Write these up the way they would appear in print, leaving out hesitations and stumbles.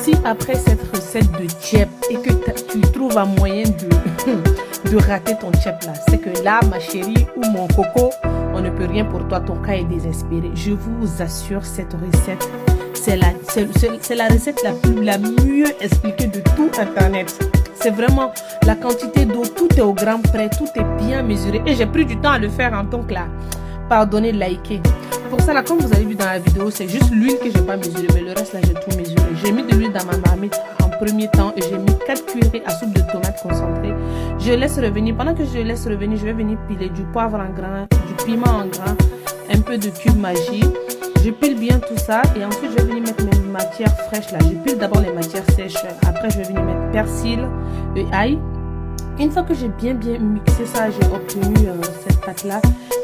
Si après cette recette de tchèp et que tu trouves un moyen de rater ton tchèp là, c'est que là, ma chérie ou mon coco, on ne peut rien pour toi, ton cas est désespéré. Je vous assure, cette recette, c'est la recette la mieux expliquée de tout Internet. C'est vraiment la quantité d'eau, tout est au gramme près, tout est bien mesuré. Et j'ai pris du temps à le faire, hein, donc là, pardonnez de liker. Pour ça, là, comme vous avez vu dans la vidéo, c'est juste l'huile que je n'ai pas mesurée, mais le reste, là, j'ai tout mesuré. J'ai mis de l'huile dans ma marmite en premier temps et j'ai mis 4 cuillerées à soupe de tomates concentrée. Je laisse revenir. Pendant que je laisse revenir, je vais venir piler du poivre en grains, du piment en grains, un peu de cube magie. Je pile bien tout ça et ensuite, je vais venir mettre mes matières fraîches, là. Je pile d'abord les matières sèches. Après, je vais venir mettre persil et ail. Une fois que j'ai bien mixé ça, j'ai obtenu cette pâte-là.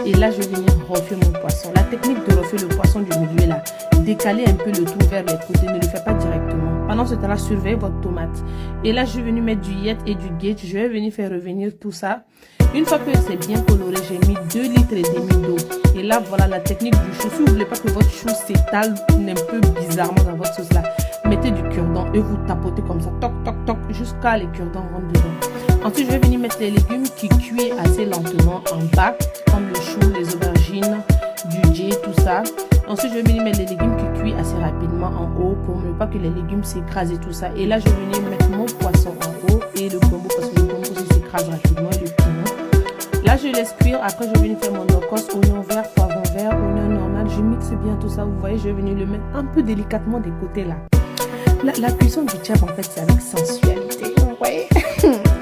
Et là, je vais venir refaire mon poisson. La technique de refaire le poisson du milieu, là, décaler un peu le tout vers les côtés, ne le faites pas directement. Pendant ce temps-là, surveillez votre tomate. Et là, je vais venir mettre du yet et du gate. Je vais venir faire revenir tout ça. Une fois que c'est bien coloré, j'ai mis 2 litres et demi d'eau. Et là, voilà la technique du chou. Si vous ne voulez pas que votre chou s'étale un peu bizarrement dans votre sauce là, mettez du cure-dent et vous tapotez comme ça, toc, toc, toc, jusqu'à les cure-dents rentrent dedans. Ensuite, je vais venir mettre les légumes qui cuisent assez lentement en bas, comme le chou, les aubergines, du djé, tout ça. Ensuite, je vais venir mettre les légumes qui cuisent assez rapidement en haut pour ne pas que les légumes s'écrasent et tout ça. Et là, je vais venir mettre mon poisson en haut et le combo parce que le combo aussi s'écrase rapidement et le piment. Là, je laisse cuire. Après, je vais venir faire mon nocos, oignon vert, poivron vert, oignon normal. Je mixe bien tout ça. Vous voyez, je vais venir le mettre un peu délicatement des côtés là. La cuisson du tchèp, en fait, c'est avec sensualité. Vous voyez?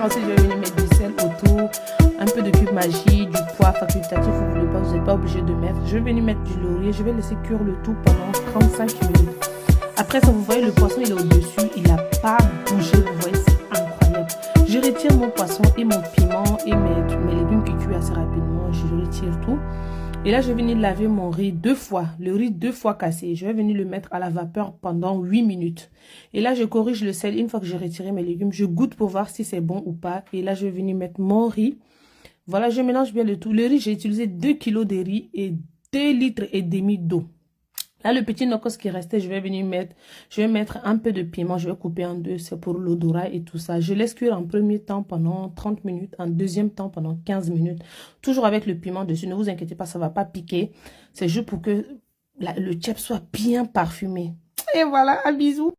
Ensuite, je vais venir mettre du sel autour, un peu de cube magie, du poivre facultatif, vous n'êtes pas obligé de mettre. Je vais venir mettre du laurier, je vais laisser cuire le tout pendant 35 minutes. Après ça, vous voyez, le poisson, il est au-dessus, il n'a pas bougé, vous voyez, c'est incroyable. Je retire mon poisson et mon piment et mes légumes qui cuisent assez rapidement, je retire tout. Et là, je vais venir laver mon riz 2 fois, le riz 2 fois cassé. Je vais venir le mettre à la vapeur pendant 8 minutes. Et là, je corrige le sel. Une fois que j'ai retiré mes légumes, je goûte pour voir si c'est bon ou pas. Et là, je vais venir mettre mon riz. Voilà, je mélange bien le tout. Le riz, j'ai utilisé 2 kg de riz et 2 litres et demi d'eau. Là, le petit nocos qui restait, je vais mettre un peu de piment. Je vais couper en deux, c'est pour l'odorat et tout ça. Je laisse cuire en premier temps pendant 30 minutes, en deuxième temps pendant 15 minutes. Toujours avec le piment dessus, ne vous inquiétez pas, ça ne va pas piquer. C'est juste pour que le tchèp soit bien parfumé. Et voilà, un bisou.